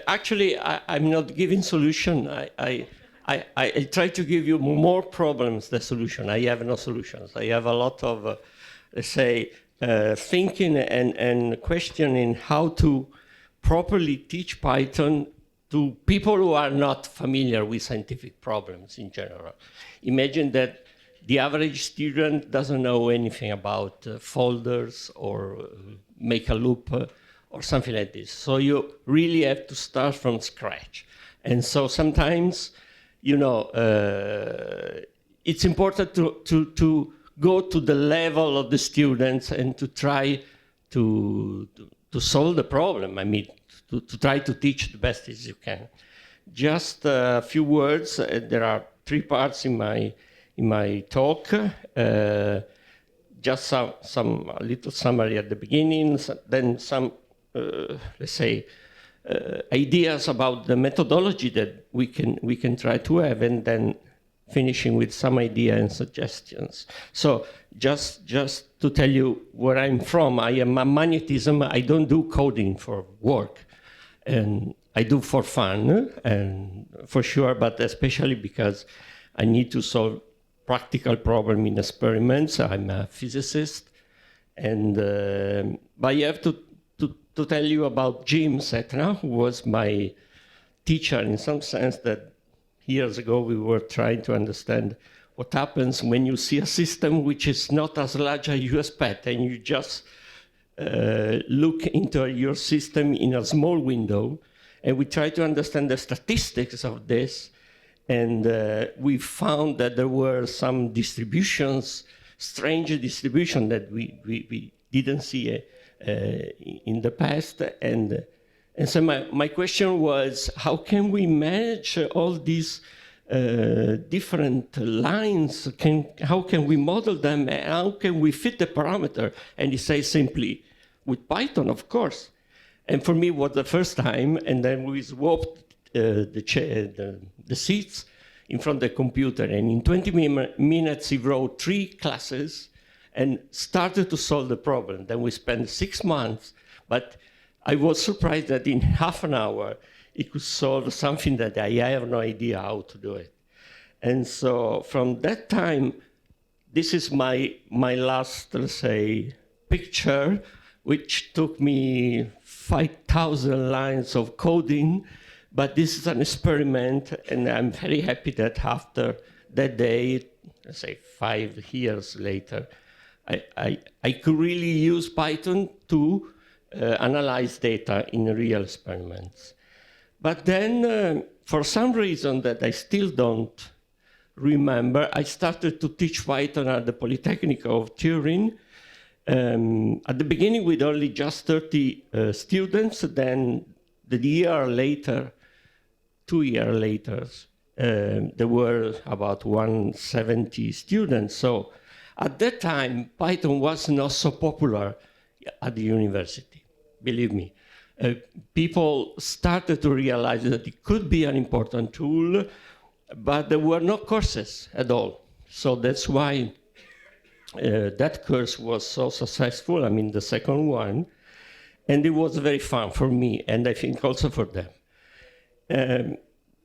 actually, I'm not giving solution. I try to give you more problems than solution. I have no solutions. I have a lot of, let's say, thinking and questioning how to properly teach Python to people who are not familiar with scientific problems in general. Imagine that the average student doesn't know anything about folders or make a loop or something like this. So you really have to start from scratch. And so sometimes, you know, it's important to go to the level of the students and to try to solve the problem. I mean, to try to teach the best as you can. Just a few words. There are 3 parts in my talk. Just some little summary at the beginning, then some, let's say, ideas about the methodology that we can try to have, and then finishing with some idea and suggestions. So just to tell you where I'm from, I am a magnetism. I don't do coding for work, and I do for fun, and for sure, but especially because I need to solve practical problem in experiments. I'm a physicist, and but I have to tell you about Jim Setna, who was my teacher in some sense, that years ago we were trying to understand what happens when you see a system which is not as large as you expect, and you just look into your system in a small window, and we try to understand the statistics of this, and we found that there were some distributions, strange distribution that we didn't see in the past, and so my question was, how can we manage all these different lines? How can we model them? How can we fit the parameter? And he says simply, with Python, of course. And for me, it was the first time, and then we swapped the seats in front of the computer, and in 20 minutes he wrote 3 classes and started to solve the problem. Then we spent 6 months, but I was surprised that in half an hour he could solve something that I have no idea how to do it. And so from that time, this is my last, let's say, picture, which took me 5,000 lines of coding, but this is an experiment, and I'm very happy that after that day, let's say 5 years later, I could really use Python to analyze data in real experiments. But then, for some reason that I still don't remember, I started to teach Python at the Polytechnic of Turin. At the beginning with only just 30 students, then the year later, 2 years later, there were about 170 students. So at that time, Python was not so popular at the university, believe me. People started to realize that it could be an important tool, but there were no courses at all. So that's why that course was so successful, I mean, the second one, and it was very fun for me, and I think also for them.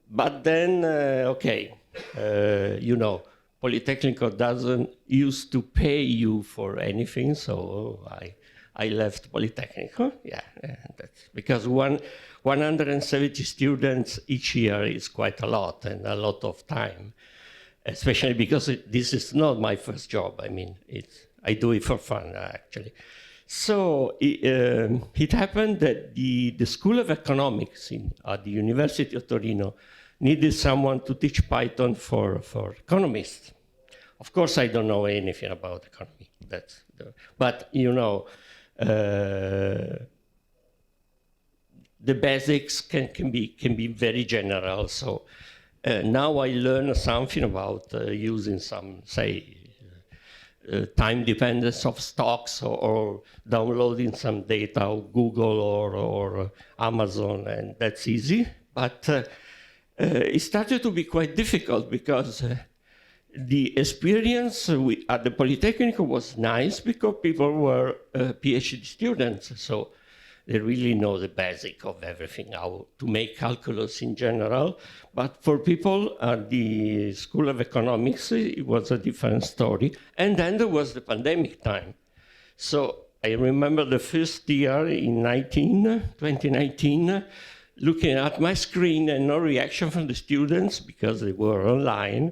But then, okay, you know, Polytechnico doesn't used to pay you for anything, so I left Polytechnico, yeah, that's because 170 students each year is quite a lot, and a lot of time. Especially because this is not my first job. I mean, I do it for fun, actually. So it happened that the School of Economics at the University of Torino needed someone to teach Python for economists. Of course, I don't know anything about economy. But you know, the basics can be very general. So. Now I learn something about using some, say, time dependence of stocks or downloading some data of Google or Amazon, and that's easy. But it started to be quite difficult because the experience at the Polytechnic was nice because people were PhD students. So they really know the basic of everything, how to make calculus in general. But for people at the School of Economics, it was a different story. And then there was the pandemic time. So I remember the first year in 2019, looking at my screen and no reaction from the students because they were online.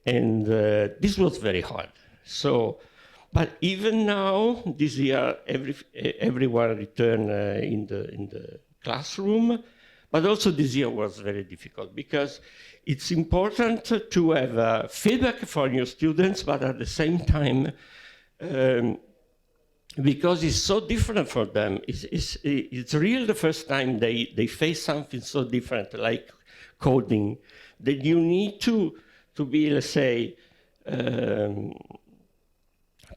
And this was very hard. So, but even now, this year, everyone returned in the classroom. But also this year was very difficult because it's important to have feedback from your students, but at the same time, because it's so different for them, it's really the first time they face something so different, like coding, that you need to be, let's say,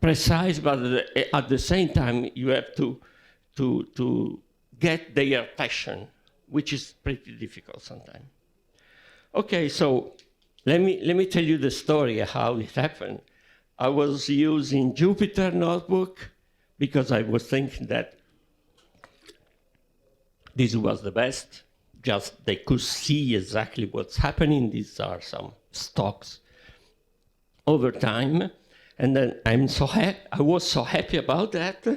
precise, but at the same time, you have to get their passion, which is pretty difficult sometimes. Okay, so let me tell you the story of how it happened. I was using Jupyter Notebook because I was thinking that this was the best. Just they could see exactly what's happening. These are some stocks over time. And then I was so happy about that.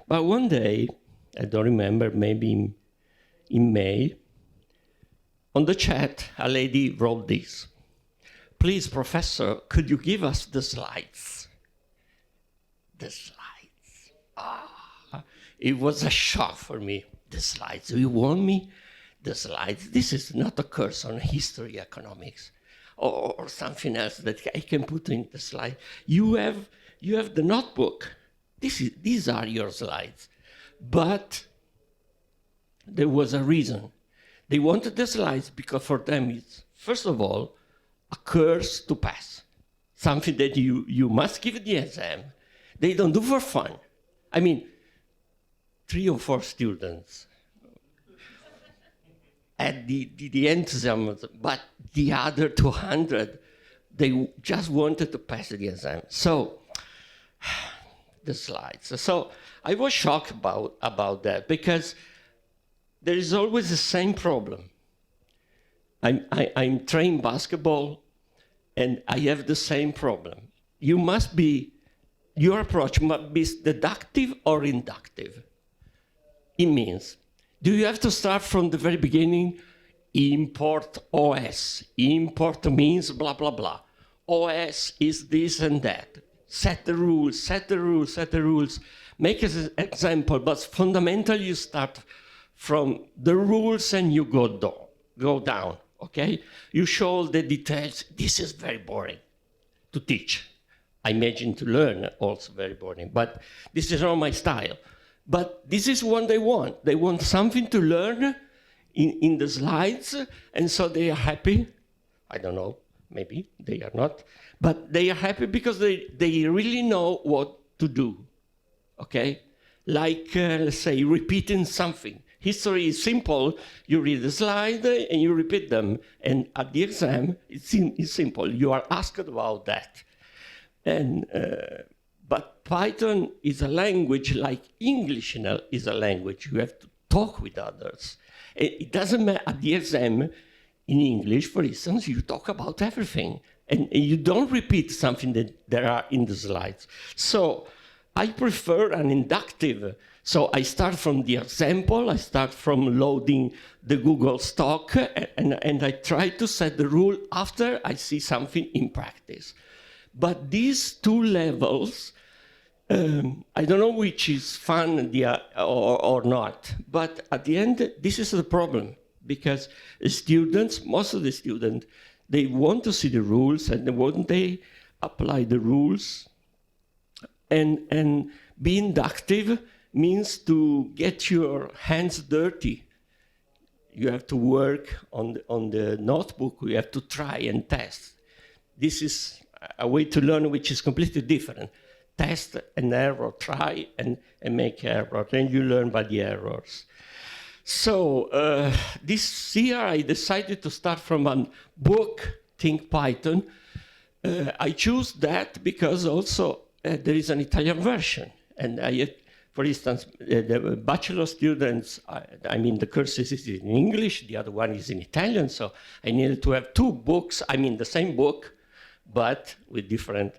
But one day, I don't remember, maybe in May, on the chat, a lady wrote this: "Please, professor, could you give us the slides?" The slides. It was a shock for me. The slides. Do you want me? The slides. This is not a course on history, economics, or something else that I can put in the slide. You have the notebook. These are your slides. But there was a reason. They wanted the slides because for them it's, first of all, a course to pass. Something that you must give the exam. They don't do for fun. I mean, 3 or 4 students at the exam, but the other 200, they just wanted to pass the exam. So, the slides. So I was shocked about that because there is always the same problem. I'm trained basketball, and I have the same problem. Your approach must be deductive or inductive. It means, do you have to start from the very beginning? Import OS. Import means blah, blah, blah. OS is this and that. Set the rules, set the rules, set the rules. Make an example, but fundamentally you start from the rules and you go down, okay? You show the details. This is very boring to teach. I imagine to learn also very boring, but this is not my style. But this is what they want. They want something to learn in the slides, and so they are happy. I don't know, maybe they are not, but they are happy because they really know what to do, okay? Like, let's say, repeating something. History is simple. You read the slide and you repeat them, and at the exam, it's simple. You are asked about that. And but Python is a language like English is a language. You have to talk with others. It doesn't matter at the exam in English, for instance, you talk about everything. And you don't repeat something that there are in the slides. So I prefer an inductive. So I start from the example, I start from loading the Google stock, and I try to set the rule after I see something in practice. But these 2 levels, I don't know which is fun or not, but at the end, this is the problem, because students, most of the students, they want to see the rules, and when they apply the rules, and be inductive means to get your hands dirty. You have to work on the notebook, you have to try and test. This is a way to learn which is completely different. Test and error, try and make error, then you learn by the errors. So this year I decided to start from a book, Think Python. I choose that because also there is an Italian version, and I for instance, the bachelor students, I mean, the course is in English, the other one is in Italian, so I needed to have two books, I mean, the same book, but with different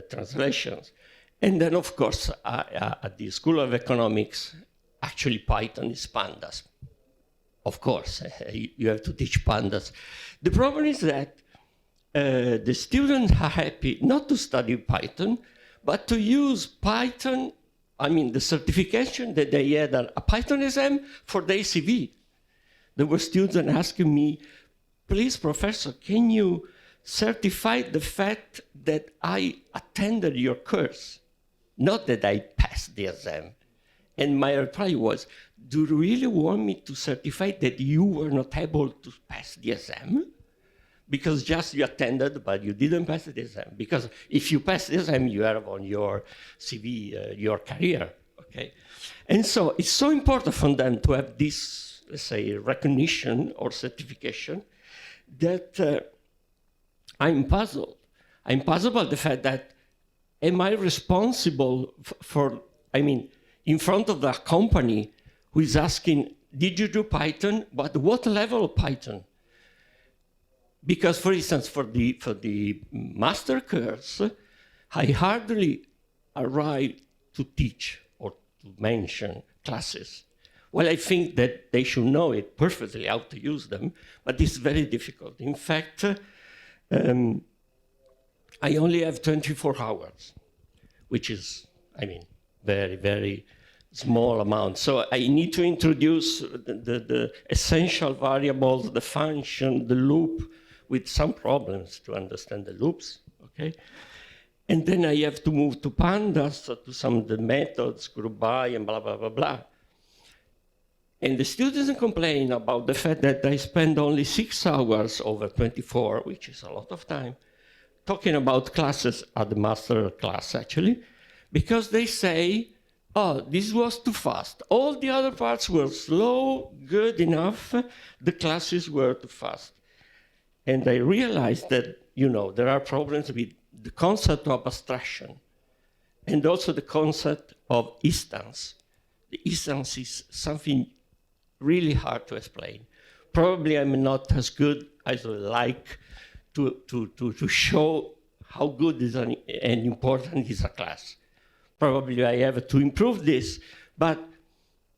translations. And then, of course, at the School of Economics, actually Python is pandas. Of course, you have to teach pandas. The problem is that the students are happy not to study Python, but to use Python, I mean, the certification that they had a Python exam for their CV. There were students asking me, please, professor, can you certify the fact that I attended your course, not that I passed the exam? And my reply was, do you really want me to certify that you were not able to pass the exam? Because just you attended, but you didn't pass the exam. Because if you pass the exam, you have on your CV your career, okay? And so it's so important for them to have this, let's say, recognition or certification that I'm puzzled. I'm puzzled by the fact that, am I responsible for, I mean, in front of the company who is asking, did you do Python? But what level of Python? Because, for instance, for the master course, I hardly arrive to teach or to mention classes. Well, I think that they should know it perfectly how to use them, but it's very difficult. In fact, I only have 24 hours, which is, I mean, very, very small amount. So I need to introduce the essential variables, the function, the loop, with some problems to understand the loops, okay? And then I have to move to pandas, to some of the methods, group by, and blah, blah, blah, blah. And the students complain about the fact that I spend only 6 hours over 24, which is a lot of time, talking about classes at the master class, actually, because they say, oh, this was too fast. All the other parts were slow, good enough. The classes were too fast. And I realized that, you know, there are problems with the concept of abstraction and also the concept of instance. The instance is something really hard to explain. Probably I'm not as good as I like to show how good is and important is a class. Probably I have to improve this, but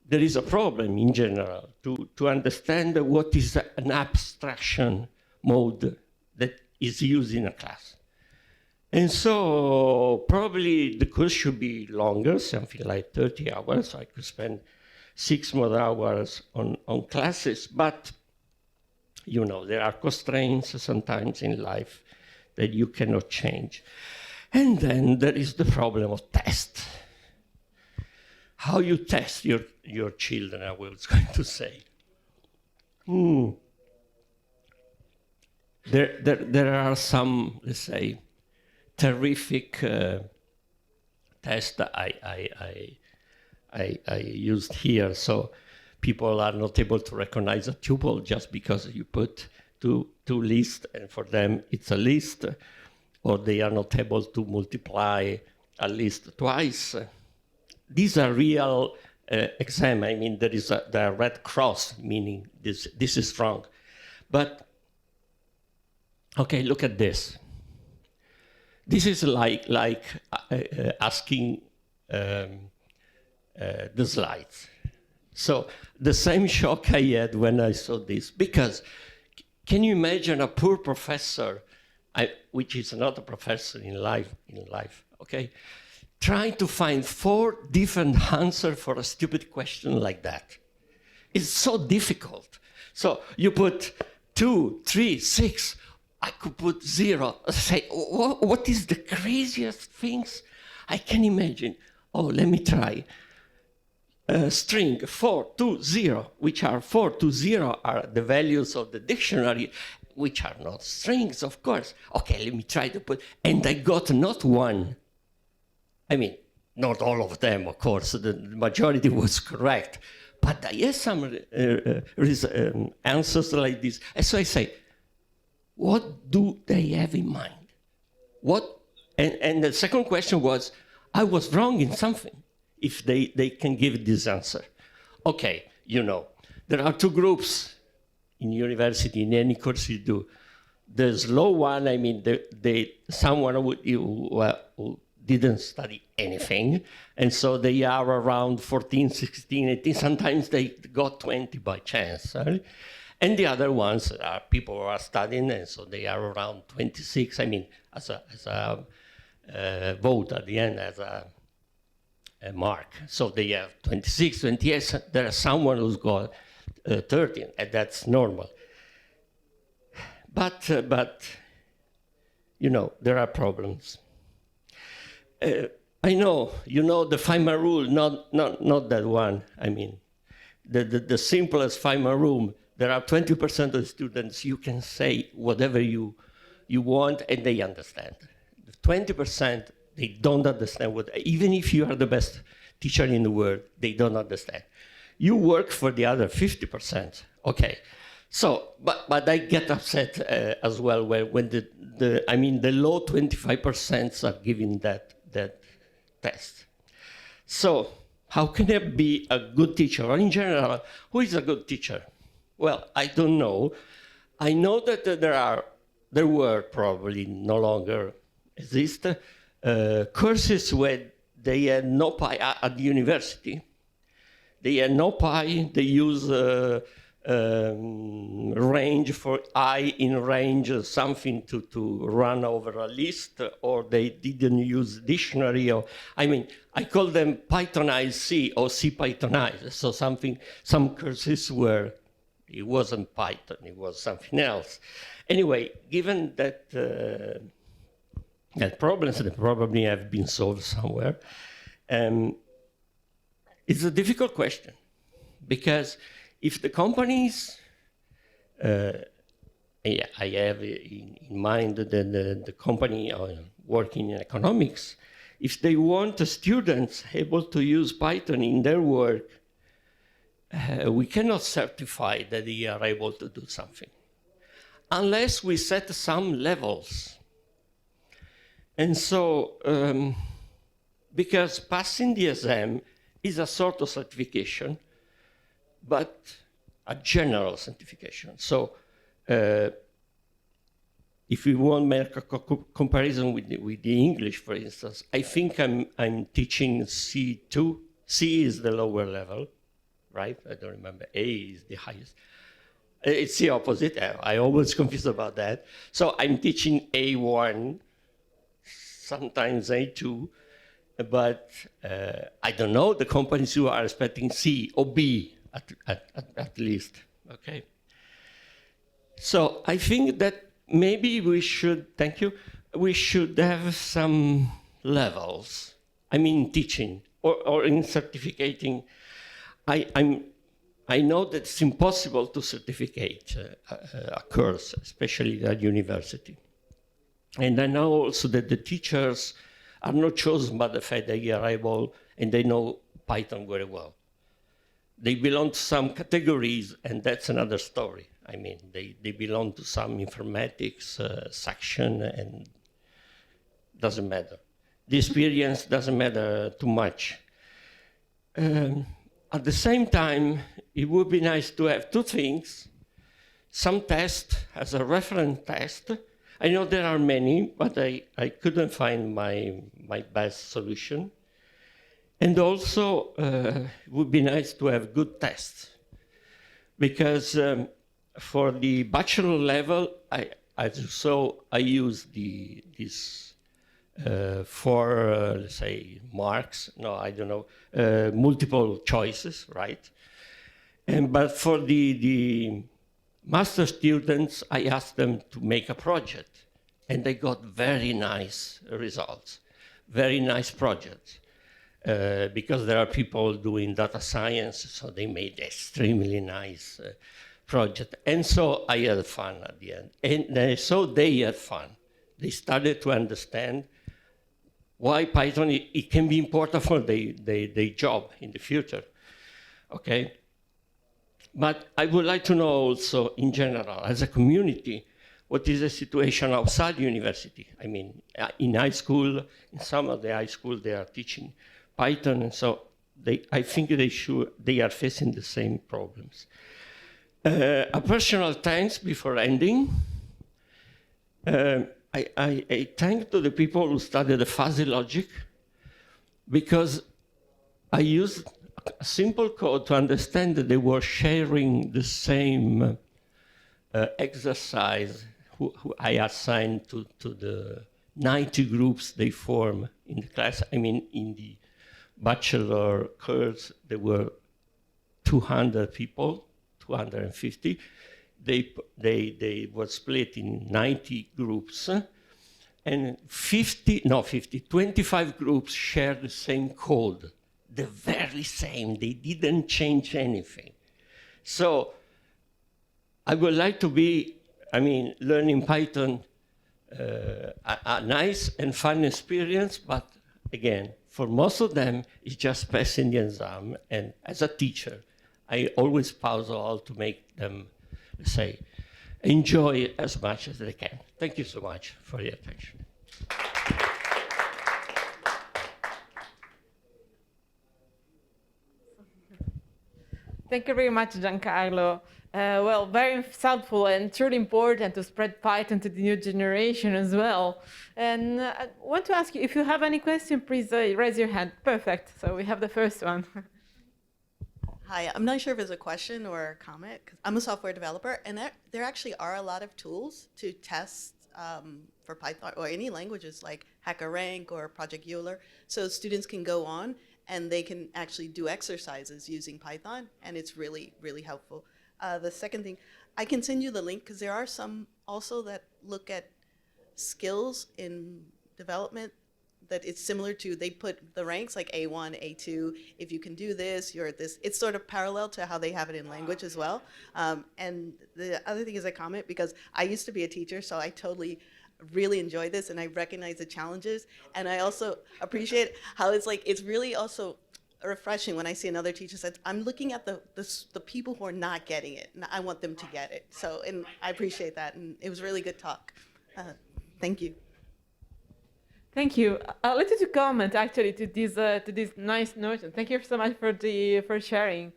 there is a problem in general to understand what is an abstraction mode that is used in a class. And so probably the course should be longer, something like 30 hours. So I could spend 6 more hours on classes, but you know, there are constraints sometimes in life that you cannot change. And then there is the problem of test. How you test your children, I was going to say. There are some, let's say, terrific tests that I used here. So people are not able to recognize a tuple just because you put two lists, and for them it's a list, or they are not able to multiply a list twice. These are real exam. I mean, there is the red cross, meaning this is wrong. But okay, look at this. This is like asking the slides. So the same shock I had when I saw this, because can you imagine a poor professor, which is not a professor in life, okay, trying to find 4 different answers for a stupid question like that? It's so difficult. So you put 2, 3, 6. I could put 0. Say, what is the craziest things I can imagine? Oh, let me try. String 4 to 0, which are 4 to 0 are the values of the dictionary, which are not strings, of course. Okay, let me try to put, and I got not one. I mean, not all of them, of course. The majority was correct. But I had some answers like this. And so I say, what do they have in mind? What? And the second question was, I was wrong in something. if they can give this answer. Okay, you know, there are two groups in university, in any course you do. The slow one, I mean, someone who didn't study anything, and so they are around 14, 16, 18, sometimes they got 20 by chance. Right? And the other ones are people who are studying, and so they are around 26, I mean, as a vote at the end, as a mark. So they have 26, 28, there is someone who's got 13, and that's normal. But you know, there are problems. I know, you know the Feynman rule, not that one. I mean, the simplest Feynman rule, there are 20% of the students, you can say whatever you want and they understand. 20%, they don't understand even if you are the best teacher in the world, they don't understand. You work for the other 50%, okay. So, but I get upset as well when the low 25% are giving that test. So, how can I be a good teacher? Or in general, who is a good teacher? Well, I don't know. I know that there were probably no longer exist courses where they had no pi at the university. They had no pi. They use range for I in range, something to run over a list, or they didn't use dictionary. Or I mean, I call them Pythonized C or C Pythonized. So some courses where it wasn't Python, it was something else. Anyway, given that problems that probably have been solved somewhere, it's a difficult question, because if the companies, I have in mind the company working in economics, if they want the students able to use Python in their work, we cannot certify that they are able to do something unless we set some levels. And so, because passing the exam is a sort of certification, but a general certification. So, if we want to make a comparison with the English, for instance, I think I'm teaching C2. C is the lower level, right? I don't remember. A is the highest. It's the opposite. I always confused about that. So I'm teaching A1, sometimes A2, but I don't know the companies who are expecting C or B at least, okay? So I think that maybe we should, thank you, we should have some levels. I mean teaching or in certificating. I know that it's impossible to certificate a course, especially at university. And I know also that the teachers are not chosen by the fact that they are able and they know Python very well. They belong to some categories, and that's another story. I mean, they belong to some informatics section, and doesn't matter. The experience doesn't matter too much. At the same time, it would be nice to have two things. Some test as a reference test. I know there are many, but I couldn't find my best solution. And also, it would be nice to have good tests. Because for the bachelor level, as you saw, I use these four, let's say, marks. No, I don't know, multiple choices, right? But for the master students, I asked them to make a project. And they got very nice results, very nice projects. Because there are people doing data science, so they made extremely nice project. And so I had fun at the end. And so they had fun. They started to understand why Python, it can be important for their job in the future, okay? But I would like to know also, in general, as a community, what is the situation outside university? I mean, in high school, in some of the high school, they are teaching Python, and so I think they are facing the same problems. A personal thanks before ending. I thank to the people who studied the fuzzy logic, because I used a simple code to understand that they were sharing the same exercise who I assigned to the 90 groups they form in the class. I mean, in the bachelor course, there were 200 people, 250. They were split in 90 groups, and 25 groups shared the same code, the very same. They didn't change anything. So I would like to be, learning Python, a nice and fun experience, but again, for most of them, it's just passing the exam. And as a teacher, I always puzzle to make them, let's say, enjoy it as much as they can. Thank you so much for your attention. Thank you very much, Giancarlo. Well, very insightful and truly important to spread Python to the new generation as well. And I want to ask you, if you have any question, please raise your hand. Perfect. So we have the first one. Hi, I'm not sure if it's a question or a comment, 'cause I'm a software developer, and there actually are a lot of tools to test for Python or any languages like HackerRank or Project Euler. So students can go on and they can actually do exercises using Python, and it's really, really helpful. The second thing, I can send you the link because there are some also that look at skills in development that it's similar to, they put the ranks like A1, A2, if you can do this, you're at this. It's sort of parallel to how they have it in language as well. And the other thing is a comment, because I used to be a teacher, so I totally really enjoy this and I recognize the challenges. And I also appreciate how it's really also refreshing when I see another teacher says, I'm looking at the people who are not getting it, and I want them to get it. So, and I appreciate that, and it was a really good talk. Thank you. Thank you. I'll let you to comment actually to this nice notion. Thank you so much for sharing.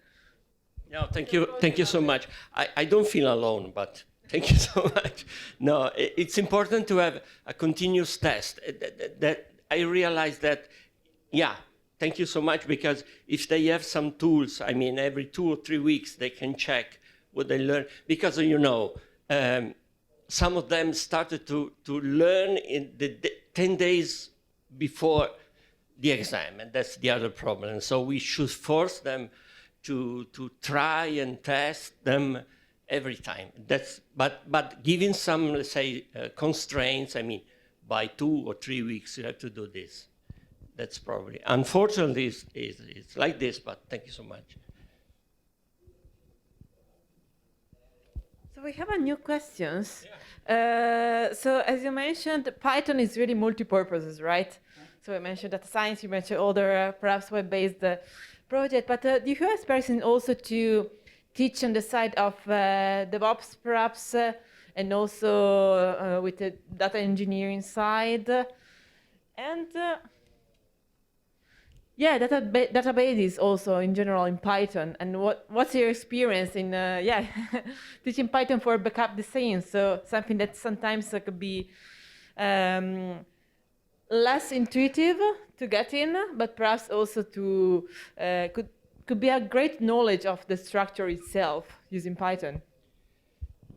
No, thank you so much. I don't feel alone, but thank you so much. No, it's important to have a continuous test. That I realize that, yeah. Thank you so much, because if they have some tools, every 2 or 3 weeks they can check what they learn. Because some of them started to learn in the 10 days before the exam, and that's the other problem. So we should force them to try and test them every time. But giving some, let's say, constraints. By 2 or 3 weeks you have to do this. That's probably, unfortunately, it's like this, but thank you so much. So we have a new questions. Yeah. So as you mentioned, Python is really multi-purposes, right? So we mentioned data science, you mentioned other perhaps web-based project, but do you have experience also to teach on the side of DevOps perhaps, and also with the data engineering side? And yeah, databases also in general in Python. And what's your experience in teaching Python for backup design? So something that sometimes could be less intuitive to get in, but perhaps also to could be a great knowledge of the structure itself using Python.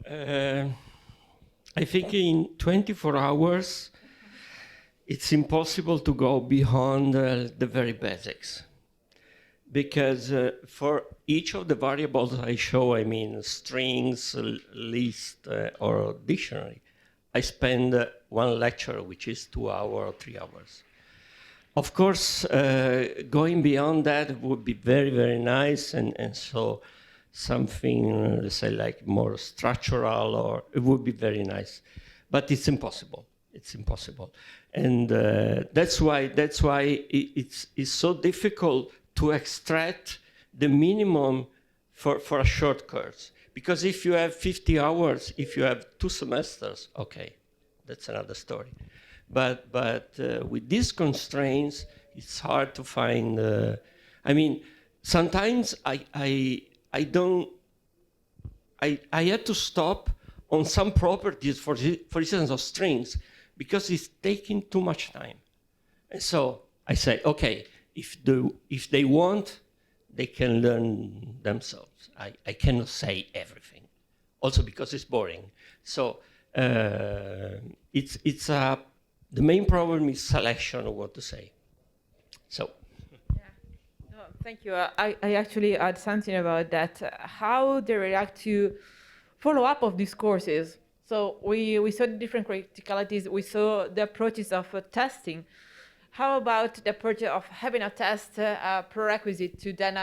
I think in 24 hours. It's impossible to go beyond the very basics, because for each of the variables I show, strings, list, or dictionary, I spend one lecture, which is 2 hours or 3 hours. Of course, going beyond that would be very, very nice, and so something, let's say, like more structural, or it would be very nice, but it's impossible. It's impossible. And that's why it's so difficult to extract the minimum for a short course. Because if you have 50 hours, if you have 2 semesters, okay, that's another story. But with these constraints, It's hard to find. I mean, sometimes I had to stop on some properties, for instance, of strings, because it's taking too much time. And so I say, okay, if they want, they can learn themselves. I cannot say everything, also because it's boring. So the main problem is selection of what to say. So. No, thank you. I actually had something about that. How they react to follow-up of these courses. So we saw the different criticalities. We saw the approaches of testing. How about the approach of having a test prerequisite to then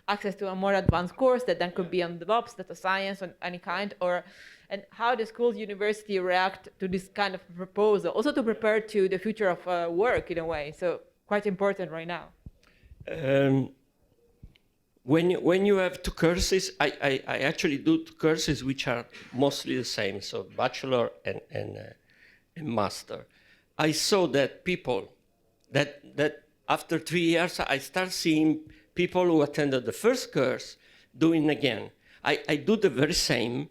access to a more advanced course that then could be on DevOps, data science, on any kind, and how the schools, university react to this kind of proposal, also to prepare to the future of work in a way. So quite important right now. When you have two courses, I actually do two courses which are mostly the same, so bachelor and master. I saw that people, that after 3 years, I start seeing people who attended the first course doing again. I do the very same,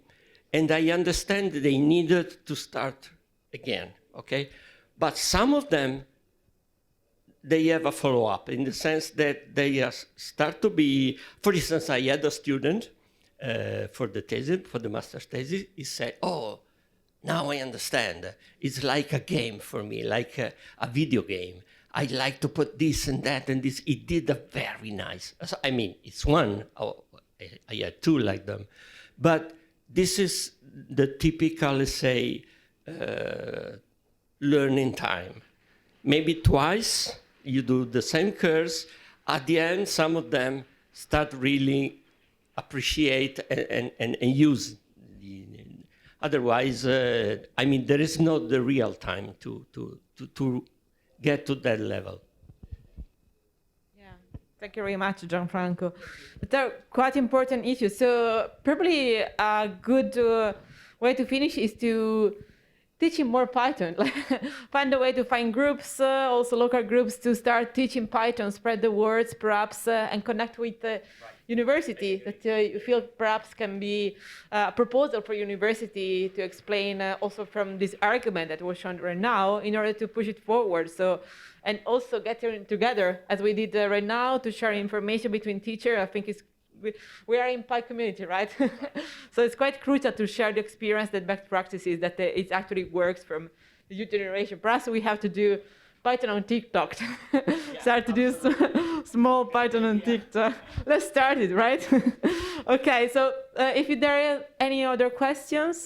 and I understand that they needed to start again, okay? But some of them, they have a follow-up in the sense that they start to be, for instance, I had a student for the thesis, for the master's thesis, he said, oh, now I understand. It's like a game for me, like a video game. I like to put this and that and this. He did a very nice, I mean, it's one, I had two like them. But this is the typical, let's say, learning time. Maybe twice, you do the same course. At the end, some of them start really appreciate and use. Otherwise, I mean, there is not the real time to get to that level. Yeah, thank you very much, Gianfranco. But they're quite important issues. So probably a good way to finish is to teaching more Python. Find a way to find groups, also local groups, to start teaching Python, spread the words perhaps, and connect with the university that you feel perhaps can be a proposal for university to explain also from this argument that was shown right now in order to push it forward. So, and also getting together as we did right now to share information between teachers. I think we are in Py community, right? So it's quite crucial to share the experience, the best practices, that it actually works from the youth generation. Perhaps we have to do Python on TikTok. Start to do small Python on TikTok. Let's start it, right? Okay, so if there are any other questions,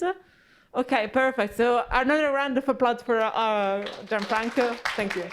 okay, perfect. So another round of applause for Gianfranco. Thank you.